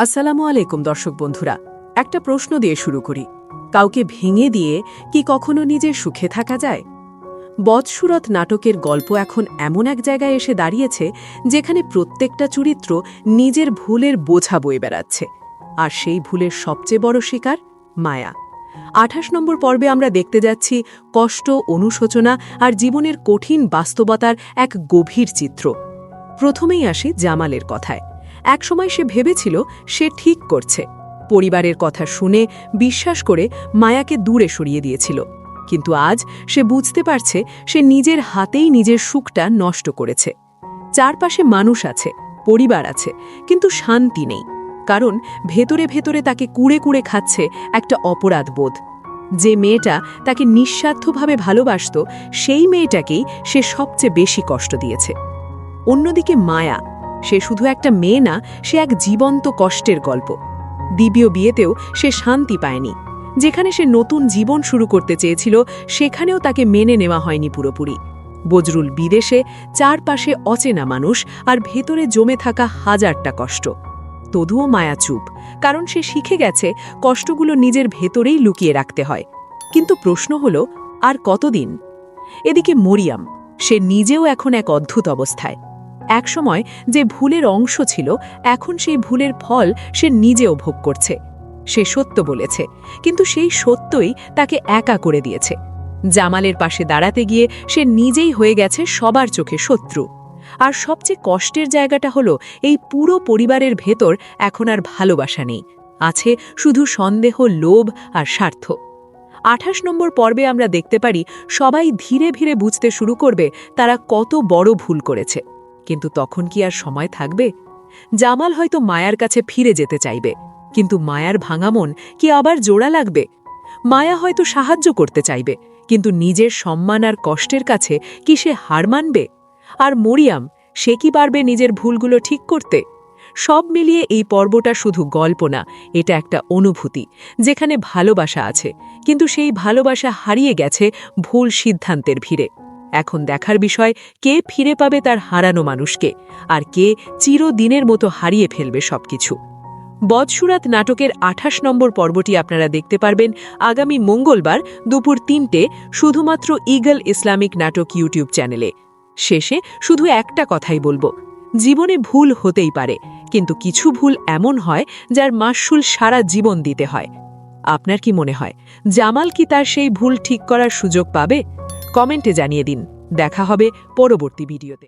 আসসালামু আলাইকুম দর্শক বন্ধুরা, একটা প্রশ্ন দিয়ে শুরু করি। কাউকে ভেঙে দিয়ে কি কখনো নিজের সুখে থাকা যায়? বদসুরত নাটকের গল্প এখন এমন এক জায়গায় এসে দাঁড়িয়েছে যেখানে প্রত্যেকটা চরিত্র নিজের ভুলের বোঝা বয়ে বেড়াচ্ছে, আর সেই ভুলের সবচেয়ে বড় শিকার মায়া। ২৮ নম্বর পর্বে আমরা দেখতে যাচ্ছি কষ্ট, অনুশোচনা আর জীবনের কঠিন বাস্তবতার এক গভীর চিত্র। প্রথমেই আসি জামালের কথায়। একসময় সে ভেবেছিল সে ঠিক করছে, পরিবারের কথা শুনে বিশ্বাস করে মায়াকে দূরে সরিয়ে দিয়েছিল। কিন্তু আজ সে বুঝতে পারছে সে নিজের হাতেই নিজের সুখটা নষ্ট করেছে। চারপাশে মানুষ আছে, পরিবার আছে, কিন্তু শান্তি নেই, কারণ ভেতরে ভেতরে তাকে কুড়ে কুড়ে খাচ্ছে একটা অপরাধ বোধ। যে মেয়েটা তাকে নিঃস্বার্থভাবে ভালোবাসত, সেই মেয়েটাকেই সে সবচেয়ে বেশি কষ্ট দিয়েছে। অন্যদিকে মায়া, সে শুধু একটা মেয়ে না, সে এক জীবন্ত কষ্টের গল্প। দ্বিতীয় বিয়েতেও সে শান্তি পায়নি। যেখানে সে নতুন জীবন শুরু করতে চেয়েছিল, সেখানেও তাকে মেনে নেওয়া হয়নি পুরোপুরি। বজরুল বিদেশে, চারপাশে অচেনা মানুষ, আর ভেতরে জমে থাকা হাজারটা কষ্ট। তবুও মায়া চুপ, কারণ সে শিখে গেছে কষ্টগুলো নিজের ভেতরেই লুকিয়ে রাখতে হয়। কিন্তু প্রশ্ন হলো, আর কতদিন? এদিকে মরিয়াম, সে নিজেও এখন এক অদ্ভুত অবস্থায়। একসময় যে ভুলের অংশ ছিল, এখন সেই ভুলের ফল সে নিজেও ভোগ করছে। সে সত্য বলেছে, কিন্তু সেই সত্যই তাকে একা করে দিয়েছে। জামালের পাশে দাঁড়াতে গিয়ে সে নিজেই হয়ে গেছে সবার চোখে শত্রু। আর সবচেয়ে কষ্টের জায়গাটা হলো, এই পুরো পরিবারের ভেতর এখন আর ভালোবাসা নেই, আছে শুধু সন্দেহ, লোভ আর স্বার্থ। ২৮ নম্বর পর্বে আমরা দেখতে পারি সবাই ধীরে ধীরে বুঝতে শুরু করবে তারা কত বড় ভুল করেছে। কিন্তু তখন কি আর সময় থাকবে? জামাল হয়তো মায়ার কাছে ফিরে যেতে চাইবে, কিন্তু মায়ার ভাঙা মন কি আবার জোড়া লাগবে? মায়া হয়তো সাহায্য করতে চাইবে, কিন্তু নিজের সম্মান আর কষ্টের কাছে কি সে হার মানবে? আর মরিয়াম, সে কি পারবে নিজের ভুলগুলো ঠিক করতে? সব মিলিয়ে এই পর্বটা শুধু গল্প না, এটা একটা অনুভূতি, যেখানে ভালোবাসা আছে, কিন্তু সেই ভালোবাসা হারিয়ে গেছে ভুল সিদ্ধান্তের ভিড়ে। এখন দেখার বিষয়, কে ফিরে পাবে তার হারানো মানুষকে, আর কে চিরদিনের মতো হারিয়ে ফেলবে সবকিছু। বদসুরাত নাটকের ২৮ নম্বর পর্বটি আপনারা দেখতে পারবেন আগামী মঙ্গলবার দুপুর ৩টে, শুধুমাত্র ঈগল ইসলামিক নাটক ইউটিউব চ্যানেলে। শেষে শুধু একটা কথাই বলবো, জীবনে ভুল হতেই পারে, কিন্তু কিছু ভুল এমন হয় যার মাসুল সারা জীবন দিতে হয়। আপনার কি মনে হয়, জামাল কি তার সেই ভুল ঠিক করার সুযোগ পাবে? কমেন্টে জানিয়ে দিন। দেখা হবে পরবর্তী ভিডিওতে।